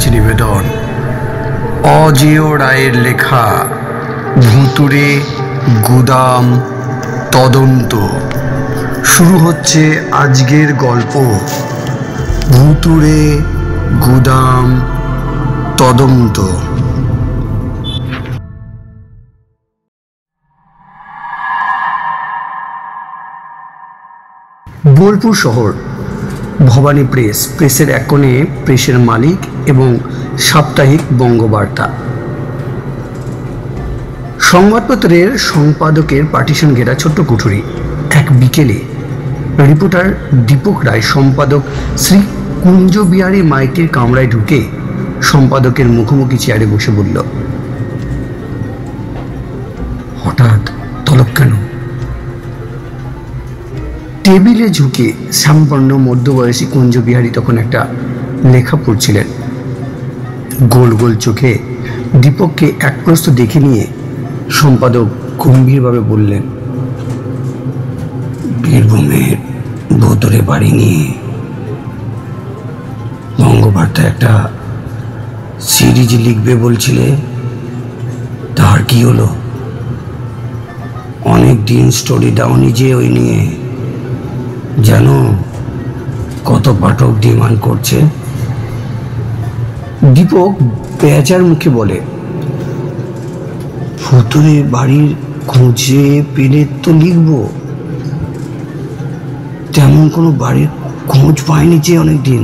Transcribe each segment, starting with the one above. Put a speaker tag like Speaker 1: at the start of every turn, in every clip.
Speaker 1: কাছে নিবেদন অজেয় রায়ের লেখা ভুতুড়ে গুদাম তদন্ত। শুরু হচ্ছে আজকের গল্প, ভুতুড়ে গুদাম তদন্ত। বোলপুর শহর, ভবানী প্রেসের এক কোণে প্রেসের মালিক এবং সাপ্তাহিক বঙ্গবার্তা। সংবাদপত্রের সম্পাদকের পার্টিশন ঘেরা ছোট্ট কুঠুরি। এক বিকেলে রিপোর্টার দীপক রায় সম্পাদক শ্রী কুঞ্জবিহারী মাইতির কামরায় ঢুকে সম্পাদকের মুখোমুখি চেয়ারে বসে বলল, হঠাৎ তলব কেন? টেবিলে ঝুঁকে শ্যামবর্ণ মধ্যবয়সী কুঞ্জবিহারী তখন একটা লেখা পড়ছিলেন। গোল গোল চোখে দীপককে এক প্রস্ত দেখে নিয়ে সম্পাদক গম্ভীরভাবে বললেন, বীরভূমের ভুতুড়ে বাড়ি নিয়ে বঙ্গবার্তা একটা সিরিজ লিখবে বলছিলে, তার কি হলো? অনেক দিন স্টোরি দাওনি যে ওই নিয়ে, জানো কত পাঠক ডিমান্ড করছে? দীপক বেচার মুখে বলে, ভুতুড়ে বাড়ির খুঁজে পেলে তো লিখবো, তেমন কোনো বাড়ির খোঁজ পায়নি যে অনেকদিন।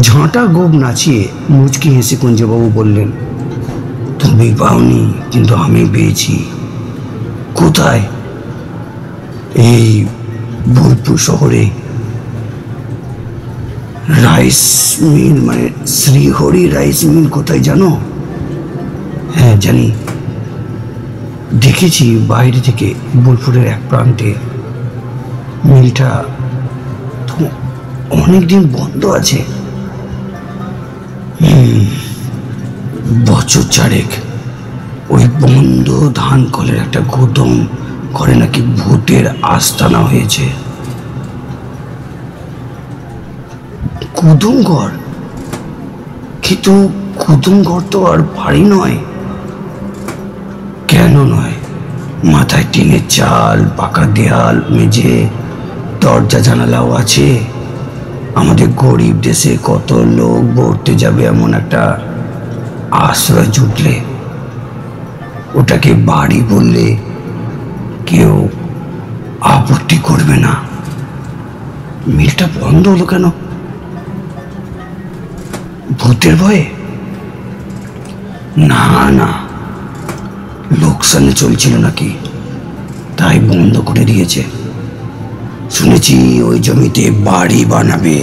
Speaker 1: ঝাঁটা গোপ নাচিয়ে মুচকি হেসে কুঞ্জবাবু বললেন, তুমি পাওনি কিন্তু আমি পেয়েছি। কোথায়? এই বোলপুর শহরে রাইস মিল, মানে শ্রীহরি রাইস মিল কোথায় জানো? হ্যাঁ জানি, দেখেছি বাইরে থেকে বোলপুরের এক প্রান্তে। মিলটা তো অনেকদিন বন্ধ আছে, বছর চারেক। ওই বন্ধ ধান কলের একটা গুদাম করে নাকি ভূতের আস্তানা হয়েছে। কুদুমঘর? কিন্তু কুদুমঘর তো আর বাড়ি নয়। কেন নয়? মাথায় টিনের চাল, পাকা দেয়াল, মেঝে, দরজা জানালাও আছে। আমাদের গরিব দেশে কত লোক পড়তে যাবে এমন একটা আশ্রয় জুটলে ওটাকে বাড়ি বললে কেউ আপত্তি করবে না। মিলটা বন্ধ হলো কেন? ভূতের ভয়ে? না না, লোকসানে চলছিল নাকি, তাই বন্ধ করে দিয়েছে। শুনেছি ওই জমিতে বাড়ি বানাবে,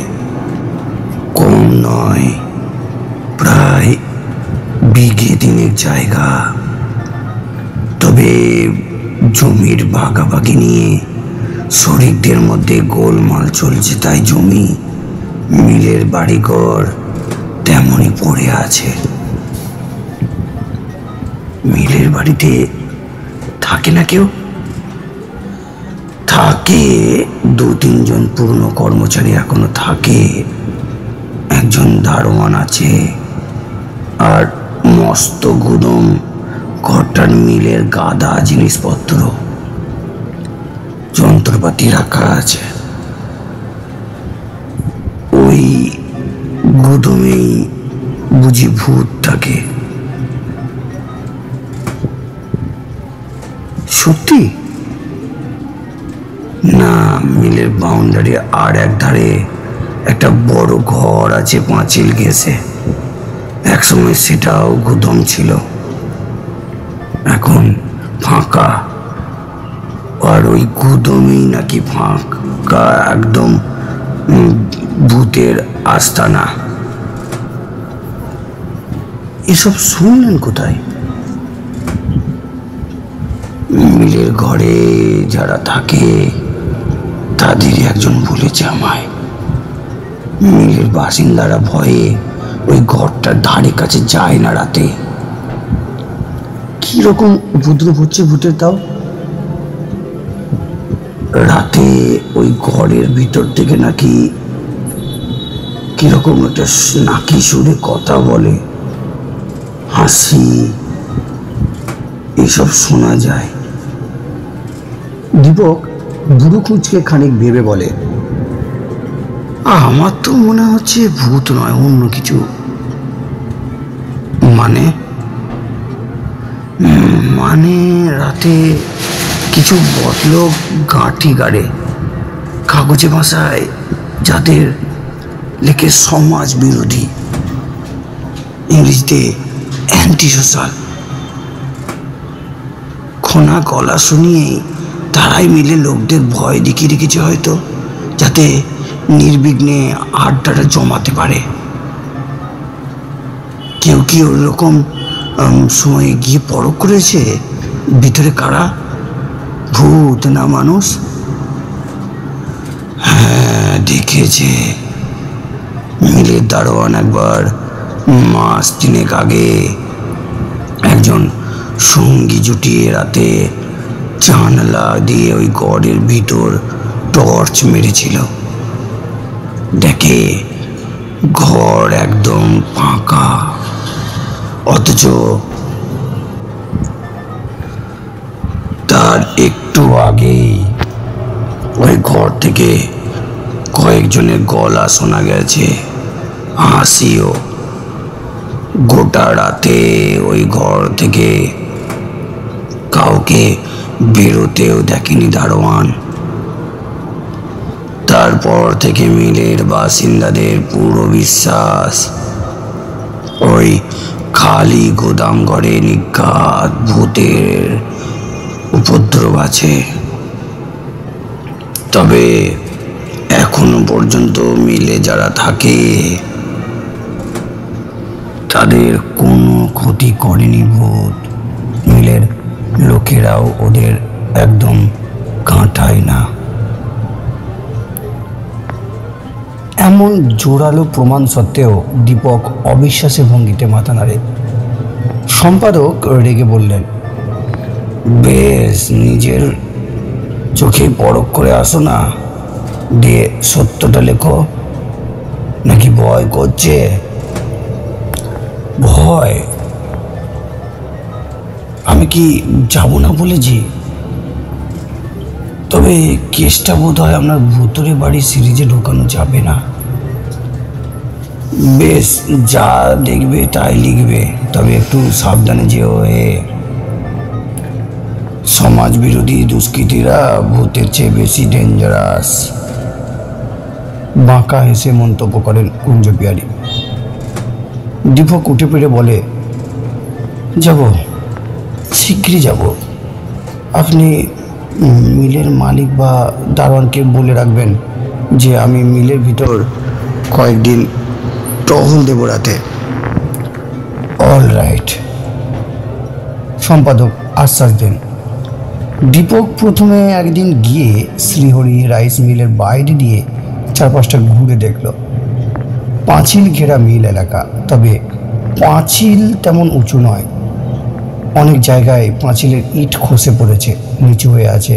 Speaker 1: কম নয়, প্রায় বিঘে দিনের জায়গা। তবে জমির ভাগাভাগি নিয়ে শরিকদের মধ্যে গোলমাল চলছে, তাই জমি, মিলের বাড়িঘর তেমনই পড়ে আছে। মিলের বাড়িতে থাকে না কেউ? থাকে, 2-3 জন পুরনো কর্মচারী এখনো থাকে, একজন দারোয়ান আছে, আর মস্ত গুদম ঘরটার মিলের গাদা জিনিসপত্র, যন্ত্রপাতি রাখা আছে। ওই গুদমেই বুঝি ভূত থাকে। সত্যি? না, মিলের বাউন্ডারি আর এক ধারে একটা বড় ঘর আছে পাঁচিল ঘেঁষে। একসময় সেটাও গুদম ছিল, এখন ফাঁকা। আর ওই গুদমই নাকি ফাঁকা, একদম ভূতের আস্তানা। এসব শুনলেন কোথায়? মিলের ঘরে যারা থাকে তাদের একজন বলেছে আমায়। মিলের বাসিন্দারা ভয়ে ওই ঘরটার ধারে কাছে যায় না রাতে। কি রকম উপদ্রব হচ্ছে ভূতের তাও? রাতে ওই ঘরের ভিতর থেকে নাকি কিরকম একটা নাকি সুরে কথা বলে, হাসি, এসব শোনা যায়। দীপক বুড়ো খুঁজকে খানিক ভেবে বলে, আমার তো মনে হচ্ছে ভূত নয়, অন্য কিছু। মানে? মানে রাতে কিছু বদলোক গাঁটি গাড়ে কাগজে ভাষায়, যাদের লেখে সমাজ বিরোধী, ইংরেজিতে অ্যান্টি সোশ্যাল। খোনা গলা শুনিয়েই তারাই মিলে লোকদের ভয় দেখিয়ে রেখেছে হয়তো, যাতে নির্বিঘ্নে আড্ডাটা জমাতে পারে। কেউ কি ওরকম সময় গিয়ে পরখ করেছে ভিতরে কারা, ভূত না মানুষ? হ্যাঁ, দেখেছে। মিলের দারোয়ান একবার মাস 3 আগে একজন সঙ্গী জুটিয়ে রাতে জানলা দিয়ে ওই গড়ের ভিতর টর্চ মেরেছিল। দেখে ঘর একদম ফাঁকা, অথচ তার একটু আগেই ওই ঘর থেকে কয়েকজনের গলা শোনা গেছে, হাসিও। গোটা রাতে ওই ঘর থেকে কাউকে বেরোতেও দেখেনি দারোয়ান। তারপর থেকে মিলের বাসিন্দাদের পুরো বিশ্বাস ওই খালি গোদাম ঘরে নিঘাত ভূতের উপদ্রব আছে। তবে এখনো পর্যন্ত মিলে যারা থাকে তাদের কোনো ক্ষতি করেনি ভূত। মিলের লোকেরাও ওদের একদম কাঁটায় না। এমন জোরালো প্রমাণ সত্ত্বেও দীপক অবিশ্বাসী ভঙ্গিতে মাথা নাড়ে। সম্পাদক রেগে বললেন, বেশ, নিজের চোখে পরখ করে আসো না, দিয়ে সত্যটা লেখো। নাকি ভয় করছে? ভয়? আমি কি যাব না বলেছি? তবে কেসটা বোধ হয় আপনার ভুতুরে বাড়ি সিরিজে ঢোকানো যাবে না। বেশ, যা দেখবে তাই লিখবে, তবে একটু সাবধানে যেও। সমাজ বিরোধী দুষ্কৃতীরা ভূতের চেয়ে বেশি ডেঞ্জারাস। বাঁকা হেসে মন্তব্য করেন কুঞ্জ বিহারী। দীপক উঠে পেরে বলে, যাব, শীঘ্রই যাব। আপনি মিলের মালিক বা দারোয়ানকে বলে রাখবেন যে আমি মিলের ভিতর কয়েকদিন টহল দেব রাতে। অল রাইট, সম্পাদক আশ্বাস দেন। দীপক প্রথমে একদিন গিয়ে শ্রীহরি রাইস মিলের বাইরে দিয়ে চারপাশটা ঘুরে দেখল। পাঁচিল ঘেরা মিল এলাকা, তবে পাঁচিল তেমন উঁচু নয়। অনেক জায়গায় পাঁচিলের ইট খসে পড়েছে, নিচু হয়ে আছে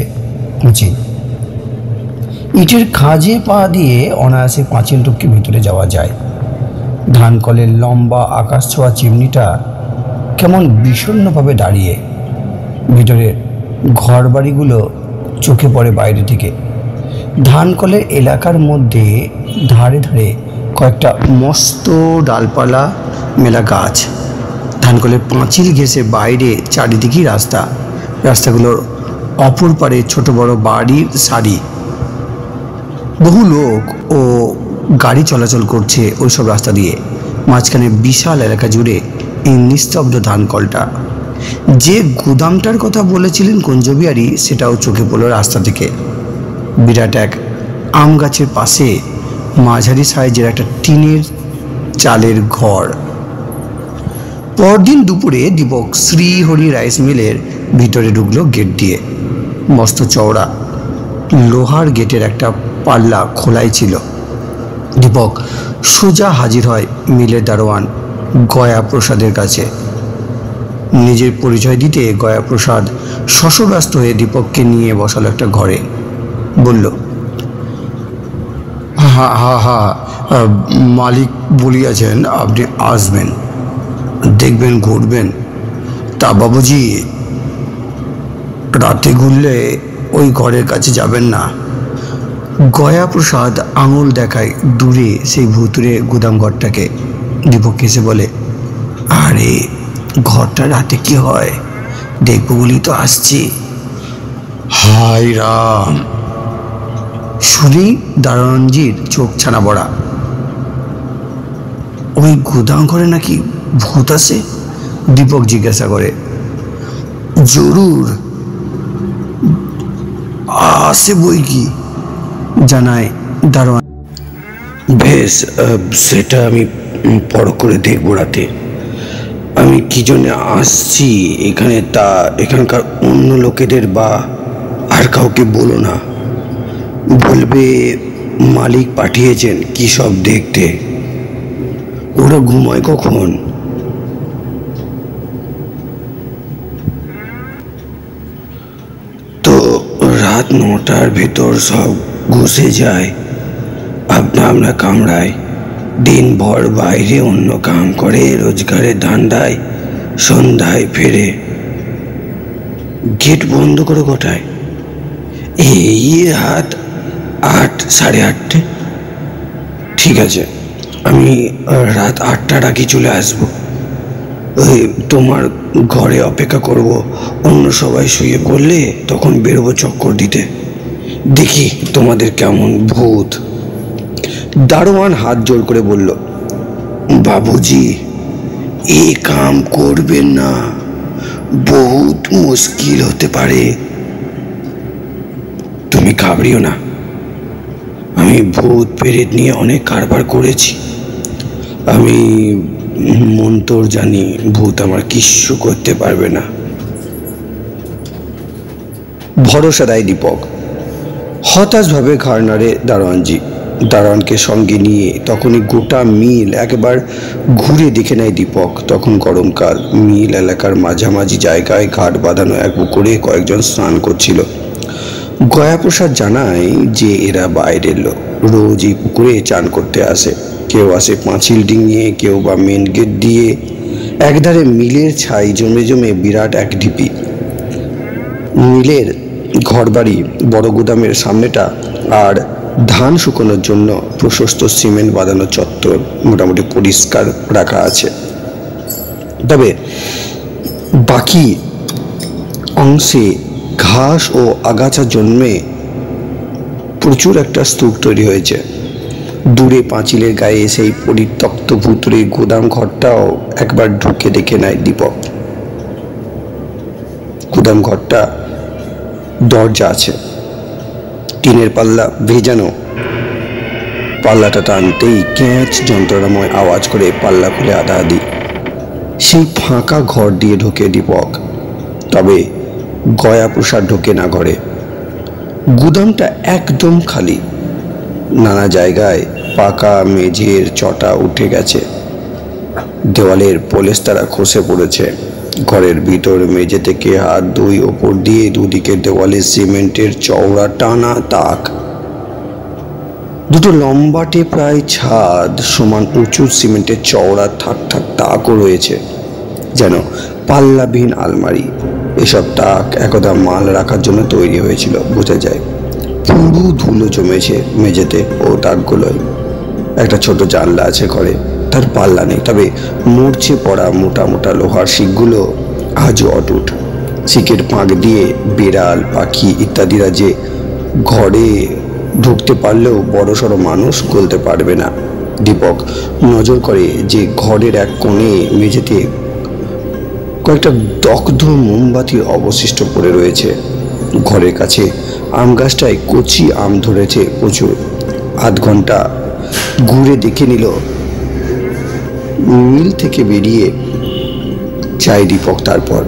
Speaker 1: পাঁচিল। ইটের খাঁজে পা দিয়ে অনায়াসে পাঁচিল টপকে ভিতরে যাওয়া যায়। ধানকলের লম্বা আকাশ ছোঁয়া চিমনিটা কেমন বিষণ্ণভাবে দাঁড়িয়ে। ভিতরের ঘর বাড়িগুলো চোখে পড়ে বাইরে থেকে। ধানকলের এলাকার মধ্যে ধারে ধারে কয়েকটা মস্ত ডালপালা মেলা গাছ। ধানকলের পাঁচিল ঘেঁষে বাইরে চারিদিকেই রাস্তা। রাস্তাগুলোর অপর পারে ছোট বড় বাড়ির সারি। বহু লোক ও গাড়ি চলাচল করছে ওইসব রাস্তা দিয়ে। মাঝখানে বিশাল এলাকা জুড়ে এই নিস্তব্ধ ধানকলটা। যে গুদামটার কথা বলেছিলেন কুঞ্জবিহারী, সেটাও চোখে পড়ল রাস্তা থেকে। বিরাট এক আম গাছের পাশে মাঝারি সাইজের একটা টিনের চালের ঘর। পরদিন দুপুরে দীপক শ্রীহরি রাইস মিলের ভিতরে ঢুকলো গেট দিয়ে। মস্ত চওড়া লোহার গেটের একটা পাল্লা খোলাই ছিল। দীপক সোজা হাজির হয় মিলের দারোয়ান গয়া প্রসাদের কাছে। নিজের পরিচয় দিতে গয়া প্রসাদ শশব্যস্ত হয়ে দীপককে নিয়ে বসালো একটা ঘরে। বলল, হ্যাঁ হ্যাঁ হ্যাঁ, মালিক বলিয়াছেন আপনি আসবেন, দেখবেন ঘুরবেন। তা বাবুজি, রাতে ঘুরলে ওই ঘরের কাছে যাবেন না। গয়াপ্রসাদ আঙুল দেখায় দূরে সেই ভুতুরে গুদাম ঘরটাকে। দীপক এসে বলে, আরে ঘরটা রাতে কি হয় দেখবো বলি তো আসছি। হায় রাম! শুনি দারোয়ানজির চোখ ছানা বড়া। ওই গুদাম ঘরে নাকি ভূত আছে? দীপক জিজ্ঞাসা করে। জরুর আছে বই কি, জানায় দারোয়ান। বেশ, সেটা আমি পর করে দেখবো রাতে। আমি কি জন্য আসছি এখানে তা এখানকার অন্য লোকেদের বা আর কাউকে বলো না। বলবে মালিক পাঠিয়েছেন কি সব দেখতে। ওরা ঘুমায় কখন? তো রাত 9টার ভেতর সব ঘুষে যায়, আপনা কামড়ায়। দিনভর বাইরে অন্য কাম করে, রোজগারের ধান্দায় সন্ধ্যায় ফেরে। গেট বন্ধ করো কটায়? এই রাত 8, সাড়ে 8টে। ঠিক আছে, আমি রাত 8টার আগে চলে আসবো। ওই তোমার ঘরে অপেক্ষা করব। অন্য সবাই শুয়ে পড়লে তখন বেরোবো চক্কর দিতে, দেখি তোমাদের কেমন ভূত। দারোয়ান হাত জোর করে বলল, বাবুজি এ কাম করবেন না, বহুত মুশকিল হতে পারে। তুমি ঘাবড়িও না, আমি ভূত প্রেত নিয়ে অনেক কারবার করেছি। আমি মন্তর জানি, ভূত আমার কিচ্ছু করতে পারবে না। ভরসা দেয় দীপক। হতাশভাবে ঘাড় নাড়ে দারোয়ানজি। দারোয়ানকে সঙ্গে নিয়ে তখনই গোটা মিল একবার ঘুরে দেখে নেয় দীপক। তখন গরমকাল, মিল এলাকার মাঝামাঝি জায়গায় ঘাট বাঁধানো এক পুকুরে কয়েকজন স্নান করছিল। গয়াপ্রসাদ জানায় যে এরা বাইরের লোক, রোজ এই পুকুরে চান করতে আসে। কেউ আসে পাঁচিল ডিঙিয়ে, কেউ বা মেন গেট দিয়ে। একধারে মিলের ছাই জমে জমে বিরাট এক ঢিপি। মিলের ঘরবাড়ি, বড় গুদামের সামনেটা আর ধান শুকোনোর জন্য প্রশস্ত সিমেন্ট বাঁধানো চত্বর মোটামুটি পরিষ্কার রাখা আছে। তবে বাকি অংশে ঘাস ও আগাছা জন্মে প্রচুর একটা স্তূপ তৈরি হয়েছে। দূরে পাঁচিলের গায়ে সেই পরিত্যক্ত ভুতুরে গুদাম ঘরটাও একবার ঢুকে দেখে নেয় দীপক। গুদাম ঘরটা দরজা আছে, টিনের পাল্লা ভেজানো। পাল্লাটা টানতেই ক্যাঁচ যন্ত্রণাময় আওয়াজ করে পাল্লা খুলে আধাআধি সেই ফাঁকা ঘর দিয়ে ঢোকে দীপক। তবে গয়াপ্রসাদ ঢোকে না ঘরে। গুদামটা একদম খালি। নানা জায়গায় পাকা মেঝের চটা উঠে গেছে, দেওয়ালের পলেস্তারা খসে পড়েছে। ঘরের ভিতর মেঝে থেকে হাত দুই ওপর দিয়ে দুদিকে দেওয়ালে সিমেন্টের চওড়া টানা তাক। দুটো লম্বাটে প্রায় ছাদ সমান উঁচু সিমেন্টের চওড়া থাক থাক তাকও রয়েছে, যেন পাল্লাবিহীন আলমারি। এসব তাক একদা মাল রাখার জন্য তৈরি হয়েছিল বোঝা যায়। পুরো ধুলো জমেছে মেঝেতে ও তাকগুলোয়। একটা ছোট জানলা আছে ঘরে, তার পাল্লা নেই, তবে মরচে পড়া মোটা মোটা লোহার শিকগুলো আজও অটুট। শিকের ফাঁক দিয়ে বিড়াল, পাখি ইত্যাদিরা যে ঘরে ঢুকতে পারলেও বড়সড় মানুষ গলতে পারবে না। দীপক নজর করে যে ঘরের এক কোণে মেঝেতে কয়েকটা দগ্ধ মোমবাতির অবশিষ্ট পড়ে রয়েছে। ঘরের কাছে আম গাছটায় কচি আম ধরেছে প্রচুর। আধ ঘন্টা ঘুরে দেখে নিল। মিল থেকে বেরিয়ে যায় দীপক। তারপর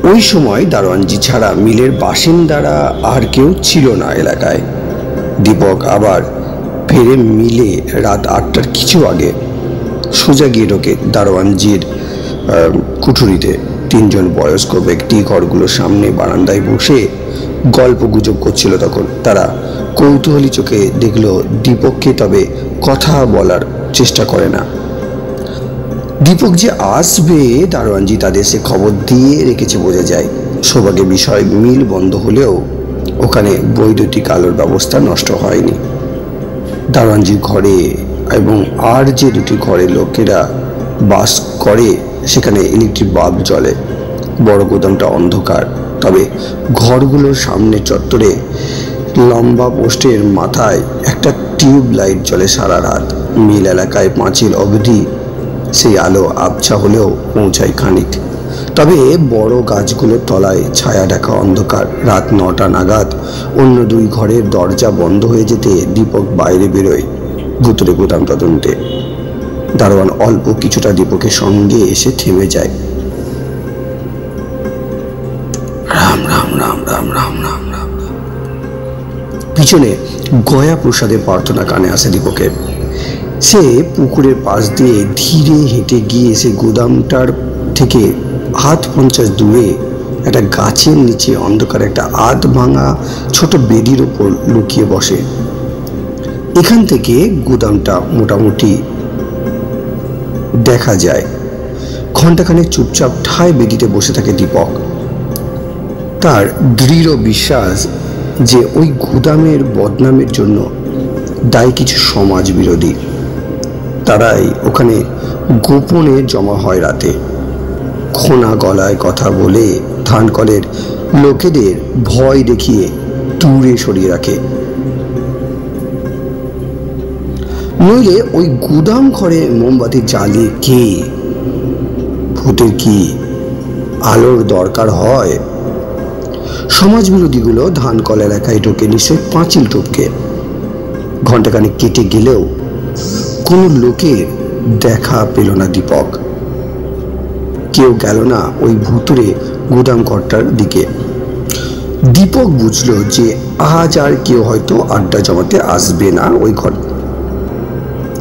Speaker 1: ওই সময় দারোয়ানজি ছাড়া মিলের বাসিন্দারা আর কেউ ছিল না এলাকায়। দীপক আবার ফেরে মিলে রাত 8টার কিছু আগে। সোজা গিয়ে ঢোকে দারোয়ানজির কুঠুরিতে। 3জন বয়স্ক ব্যক্তি ঘরগুলোর সামনে বারান্দায় বসে গল্প গুজব করছিল। তখন তারা কৌতূহলী চোখে দেখল দীপককে, তবে কথা বলার চেষ্টা করে না। দীপক যে আসবে দারোয়ানজি তাদের সে খবর দিয়ে রেখেছে বোঝা যায়। সৌভাগ্যের বিষয় মিল বন্ধ হলেও ওখানে বৈদ্যুতিক আলোর ব্যবস্থা নষ্ট হয়নি। দারোয়ানজির ঘরে এবং আর যে দুটি ঘরে লোকেরা বাস করে সেখানে ইলেকট্রিক বাল্ব জ্বলে। বড় গোদামটা অন্ধকার, তবে ঘরগুলোর সামনে চত্বরে লম্বা পোস্টের মাথায় একটা টিউব লাইট জ্বলে সারা রাত। মিল এলাকায় পাঁচিল অবধি সেই আলো আবছা হলেও পৌঁছায় খানিক, তবে বড় গাছগুলোর তলায় ছায়া ঢাকা অন্ধকার। রাত 9টা নাগাদ অন্য দুই ঘরের দরজা বন্ধ হয়ে যেতে দীপক বাইরে বেরোয় ভুতুরে গোদাম তদন্তে। দারোয়ান অল্প কিছুটা দীপকের সঙ্গে এসে থেমে যায়। রাম রাম রাম রাম রাম রাম রাম। পিছনে গয়া প্রসাদের প্রার্থনা কানে আসে দীপকের। সে পুকুরের পাশ দিয়ে ধীরে হেঁটে গিয়ে সে গোদামটার থেকে 50 দূরে একটা গাছের নিচে অন্ধকার একটা আধ ভাঙা ছোট বেদির ওপর লুকিয়ে বসে। এখান থেকে গোদামটা মোটামুটি দেখা যায়। ঘণ্টাখানেক চুপচাপ ঠায় বেদিতে বসে থাকে দীপক। তার দৃঢ় বিশ্বাস যে ওই গোদামের বদনামের জন্য দায়ী কিছু সমাজ বিরোধী। তারাই ওখানে গোপনে জমা হয় রাতে, খোনা গলায় কথা বলে ধানকলের লোকেদের ভয় দেখিয়ে দূরে সরিয়ে রাখে। নইলে ওই গুদাম ঘরে মোমবাতি জ্বালিয়ে কে? ভূতের কি আলোর দরকার হয়? সমাজ বিরোধীগুলো ধানকল এলাকায় ঢোকে নিশ্চয় পাঁচিল টপকে। ঘণ্টাখানেক কেটে গেলেও কোনো লোকের দেখা পেল না দীপক। কেউ গেল না ওই ভুতুরে গুদাম ঘরটার দিকে। দীপক বুঝলো যে আজ আর কেউ হয়তো আড্ডা জমাতে আসবে না ওই ঘর।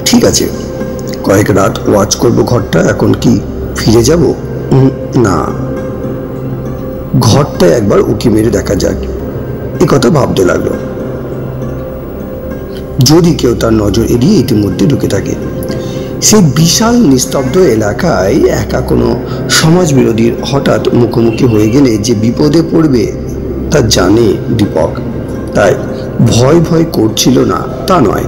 Speaker 1: ঠিক আছে, কয়েক রাত ওয়াচ করব ঘরটা। এখন কি ফিরে যাব? না, ঘরটা একবার উকি মেরে দেখা যাক, এ কথা ভাবতে লাগলো। যদি কেউ তার নজর এড়িয়ে ইতিমধ্যে ঢুকে থাকে। সেই বিশাল নিস্তব্ধ এলাকায় একা কোনো সমাজ বিরোধীর হঠাৎ মুখোমুখি হয়ে গেলে যে বিপদে পড়বে তা জানে দীপক। তাই ভয় ভয় করছিল না তা নয়,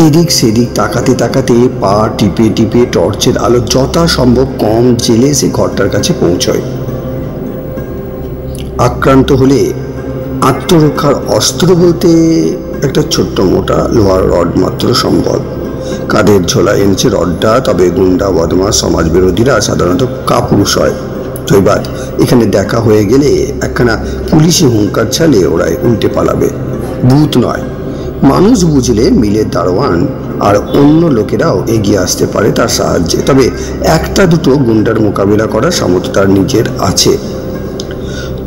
Speaker 1: এদিক সেদিক তাকাতে তাকাতে পা টিপে টিপে টর্চের আলো যথাসম্ভব কম জেলে সে ঘরটার কাছে পৌঁছয়। আক্রান্ত হলে আত্মরক্ষার অস্ত্র বলতে একটা ছোট্ট মোটা লোহার রড মাত্র সম্ভব। কাঁধের ঝোলায় এনেছে রডটা, তবে গুন্ডা বদমাশ সমাজ বিরোধীরা সাধারণত কাপুরুষ হয়। জয়বাদ এখানে দেখা হয়ে গেলে একখানা পুলিশি হুঙ্কার ছালে ওরাই উল্টে পালাবে। ভূত নয়, মানুষ বুঝলে মিলের দারোয়ান আর অন্য লোকেরাও এগিয়ে আসতে পারে তার সাহায্যে। তবে একটা দুটো গুন্ডার মোকাবিলা করার সামর্থ্য তার নিজের আছে।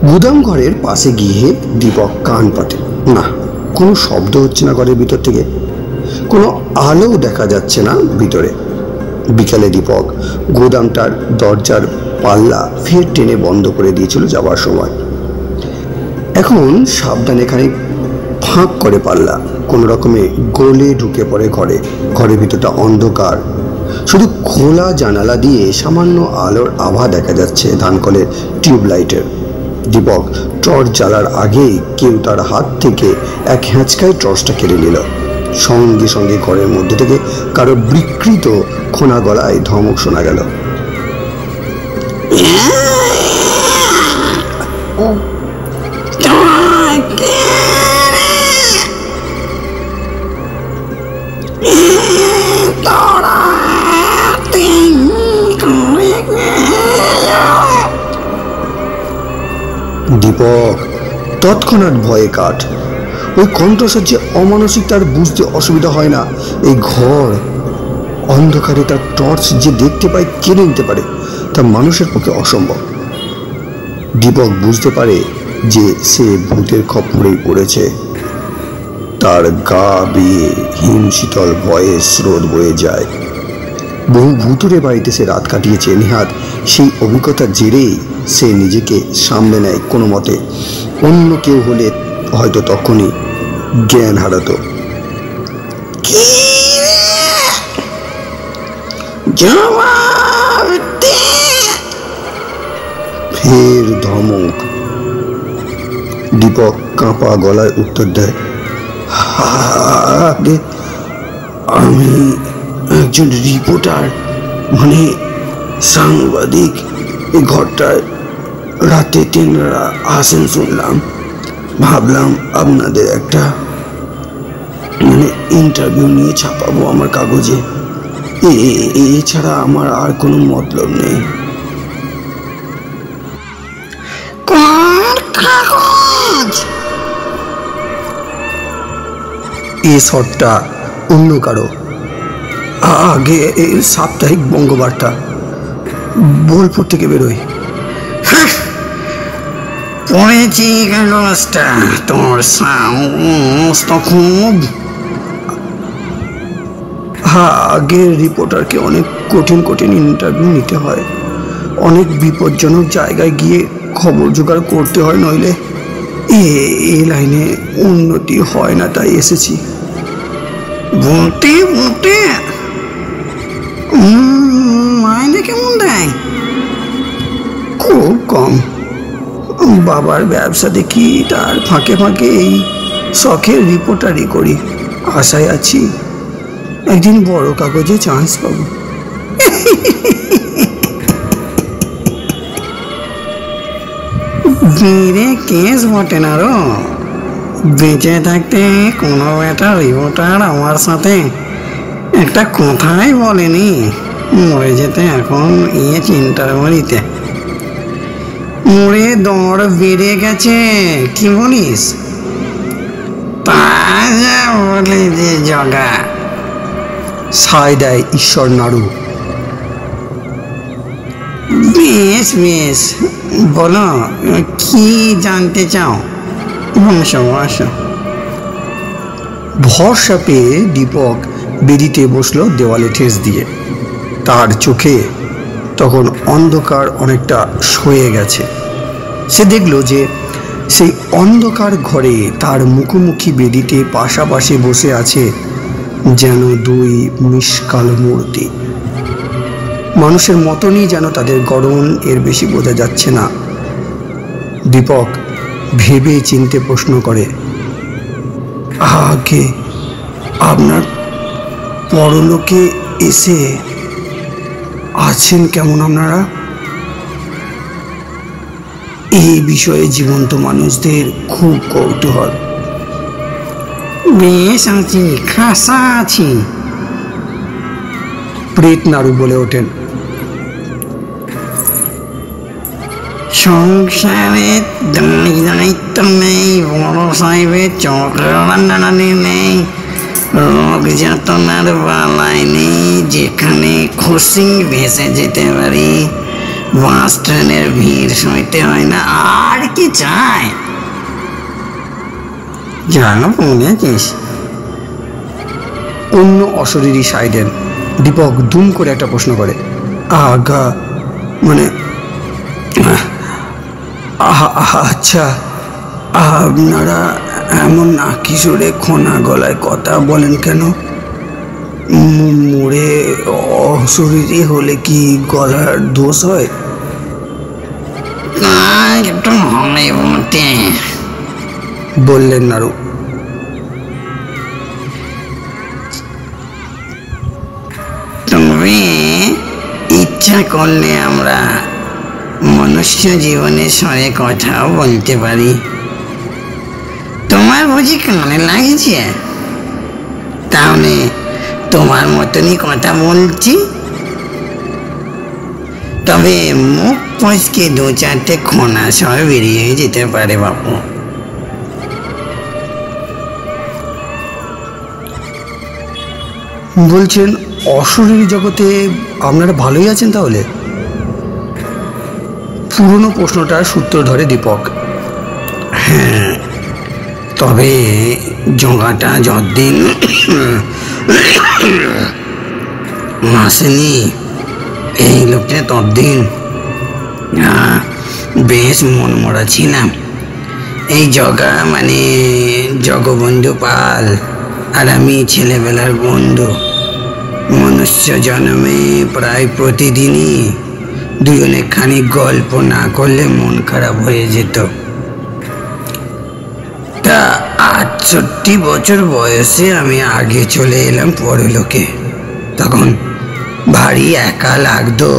Speaker 1: গুদাম ঘরের পাশে গিয়ে দীপক কান পাতে। না, কোনো শব্দ হচ্ছে না ঘরের ভিতর থেকে, কোনো আলোও দেখা যাচ্ছে না ভিতরে। বিকালে দীপক গোদামটার দরজার পাল্লা ফের টেনে বন্ধ করে দিয়েছিল যাবার সময়। এখন সাবধানে খানিক ফাঁক করে পাল্লা, কোনো রকমে গলে ঢুকে পড়ে ঘরে। ঘরের ভিতরটা অন্ধকার, শুধু খোলা জানালা দিয়ে সামান্য আলোর আভা দেখা যাচ্ছে ধানকলের টিউবলাইটের। দীপক টর্চ জ্বালার আগেই কেউ তার হাত থেকে এক হ্যাঁচকায় টর্চটা কেড়ে নিল। সঙ্গে সঙ্গে ঘরের মধ্যে থেকে কারো বিকৃত খোনা গলায় ধমক শোনা গেল। দীপক তৎক্ষণাৎ ভয়ে কাঠ। ওই কণ্ঠস্বর যে অমানসিক তার বুঝতে অসুবিধা হয় না। এই ঘর অন্ধকারে তার টর্চ যে দেখতে পায়, কেড়ে নিতে পারে, তা মানুষের পক্ষে অসম্ভব। দীপক বুঝতে পারে যে সে ভূতের খপ্পরেই পড়েছে। তার গা বেয়ে হিম শীতল ভয়ের স্রোত বয়ে যায়। বহু ভুতুরে বাড়িতে সে রাত কাটিয়েছে। নেহাত সেই অভিজ্ঞতার জেরেই সে নিজেকে সামলে নেয় কোনো মতে। অন্য কেউ হলে হয়তো তখনই জ্ঞান হারাতো। ফের ধমক। দীপক কাঁপা গলায় উত্তর দেয়, আমি একজন রিপোর্টার, মানে সাংবাদিক। এই ঘরটায় রাতে তেনারা আসেন শুনলাম, ভাবলাম আপনাদের একটা মানে ইন্টারভিউ নিয়ে ছাপাবো আমার কাগজে। এছাড়া আমার আর কোনো মতলব নেই। এই শটটা অন্য কারো, আগে সাপ্তাহিক বঙ্গবার্তা, বোলপুর থেকে বেরোয়। পড়েছি কাগজটা, তোর সাহস তো খুব। আগের রিপোর্টারকে অনেক কঠিন কঠিন ইন্টারভিউ নিতে হয়, অনেক বিপজ্জনক জায়গায় গিয়ে খবর জোগাড় করতে হয়, নইলে এই লাইনে উন্নতি হয় না, তাই এসেছি। বলতে বলতে মাইনে কেমন দেয়? খুব কম। বাবার ব্যবসা দেখি, তার ফাঁকে ফাঁকে এই শখের রিপোর্টারি করি। আশায় আছি একদিন বড় কাগজে চান্স পাবো। মেরে কেস বটে না রো, বেঁচে থাকতে কোনো একটা রিপোর্টার আমার সাথে একটা কথাই বলেনি, মরে যেতে এখন চিন্তার বাড়িতে। মরে দর বেড়ে গেছে, কি বলিস? তা যা বলে যে জগা, সায় দেয় ঈশ্বর নাড়ু। বেশ বেশ, বলো কি জানতে চাও? ভরসা পেয়ে দীপক বেদিতে বসলো দেওয়ালে ঠেস দিয়ে। তার চোখে তখন অন্ধকার অনেকটা সয়ে গেছে। সে দেখল যে সেই অন্ধকার ঘরে তার মুখোমুখি বেদিতে পাশাপাশি বসে আছে যেন দুই মিষ্কাল মূর্তি। মানুষের মতনই যেন তাদের গড়ন, এর বেশি বোঝা যাচ্ছে না। দীপক ভেবে চিনতে প্রশ্ন করে, আগে আপনার পরলোকে এসে আছেন কেমন আপনারা? এই বিষয়ে জীবন্ত মানুষদের খুব কৌতূহল। বেশ আছি, খাসা আছি, প্রেত নাড়ু বলে ওঠেন। সংসারে দায়িত্ব নেই, বড় সাহেবের চক্রানি নেই, রোগ যাতনার বালাই নেই, যেখানে খুশি ভেসে যেতে পারি, বাস ট্রেনের ভিড় সইতে হয় না, আর কি চাই? জানো বলেছিস। অন্য অশরীরী সায় দেন। দীপক দুম করে একটা প্রশ্ন করে, আগা মানে আচ্ছা, আপনারা এমন নাকি সুরে খোনা গলায় কথা বলেন কেন? মরে অশরীরী হলে কি গলার দোষ হয়? একটু হয় বটে, বললেন নাড়ু। তবে ইচ্ছা করলে আমরা মনুষ্য জীবনের সঙ্গে কথাও বলতে পারি। তোমার বুঝি কানে লাগছে? তাহলে তোমার মতনই কথা বলছি, তবে মুখ পচকে দু চারটে খোনা সব বেরিয়ে যেতে পারে বাপু। বলছেন অশরীরী জগতে আপনারা ভালোই আছেন তাহলে? পুরনো প্রশ্নটার সূত্র ধরে দীপক। হ্যাঁ, তবে জগাটা যতদিন আসেনি এই লোকটা ততদিন বেশ মন মরা ছিলাম।
Speaker 2: এই জগা মানে জগবন্ধু পাল আর আমি ছেলেবেলার বন্ধু। মনুষ্য জন্মে প্রায় প্রতিদিনই দুজনে খানিক গল্প না করলে মন খারাপ হয়ে যেত। তা 68 বছর বয়সে আমি আগে চলে এলাম পরলোকে। তখন ভারী একা লাগতো।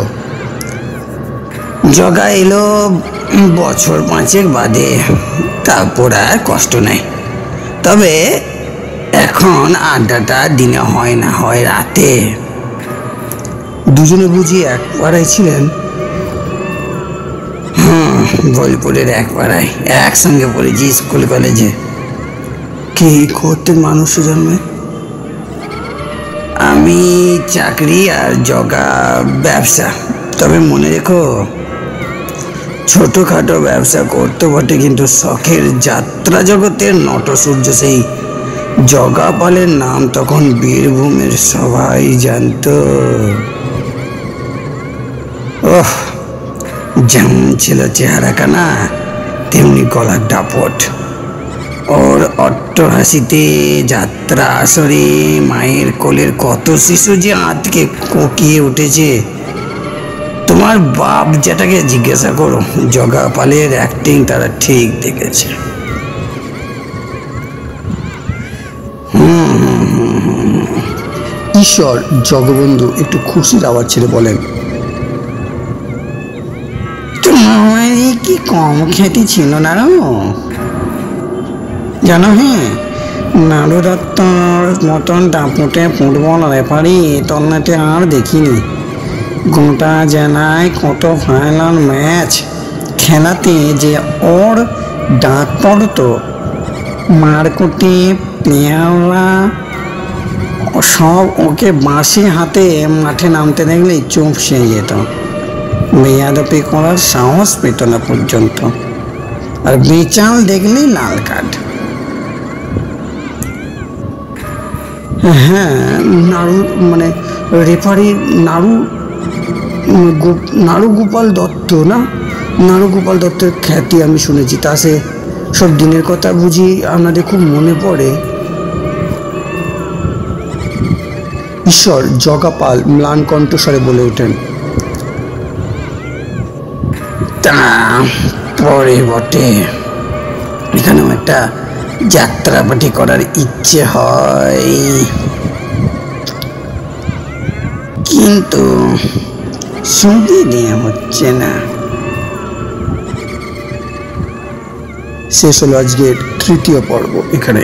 Speaker 2: জগা এলো বছর 5 বাদে, তারপর আর কষ্ট নেই। তবে এখন আড্ডাটা দিনে হয় না, হয় রাতে।
Speaker 1: দুজনে বুঝি এক পাড়ায় ছিলেন?
Speaker 2: বোলপুরের এক পাড়ায় একসঙ্গে পড়েছি স্কুল কলেজে।
Speaker 1: কি করতেন মানুষ জন্মে?
Speaker 2: আমি চাকরি আর জগা ব্যবসা। তবে মনে রেখো, ছোটখাটো ব্যবসা করতে বটে, কিন্তু শখের যাত্রা জগতের নটসূর্য সেই জগা পালের নাম তখন বীরভূমের সবাই জানতো। ওহ, যেমন ছিল চেহারা কানা, তেমনি গলার দাপট। ওর অট্টহাসিতে যাত্রা আসরে মায়ের কোলের কত শিশু যে আঁতকে কোকিয়ে উঠেছে। তোমার বাপ যেটাকে জিজ্ঞাসা করো, জগা পালের অ্যাক্টিং তারা ঠিক দেখেছে।
Speaker 1: ঈশ্বর, জগবন্ধু একটু খুশির আওয়াজ ছেড়ে বলেন,
Speaker 2: তোমার কি কম খ্যাতি ছিল না জানো? হ্যাঁ, নাড়ু দত্তর মতন দাপুটে ফুটবল রেফারি তলনাতে আর দেখিনি। গোটা জেলায় কত ফাইনাল ম্যাচ খেলাতে যে ওর ডাক পড়তো, মারকুটি প্লেয়াররা সব ওকে বাঁশি হাতে মাঠে নামতে দেখলেই চুপসে যেত। বেয়াদপি করার সাহস পেত না পর্যন্ত, আর বেচাল দেখলেই লাল কার্ড।
Speaker 1: হ্যাঁ, নাড়ু মানে রেফারি নাড়ু গোপাল দত্ত না? নাড়ু গোপাল দত্তের খ্যাতি আমি শুনেছি। তা সে সব দিনের কথা বুঝি আপনাদের খুব মনে পড়ে? ঈশ্বর, জগা পাল ম্লান কণ্ঠস্বরে বলে ওঠেন,
Speaker 2: তা পরে বটে, এখানেও একটা যাত্রাপাটি করার ইচ্ছে হয়, কিন্তু সুদি নিয়ে হচ্ছে না।
Speaker 1: শেষ হলো আজকের তৃতীয় পর্ব এখানে।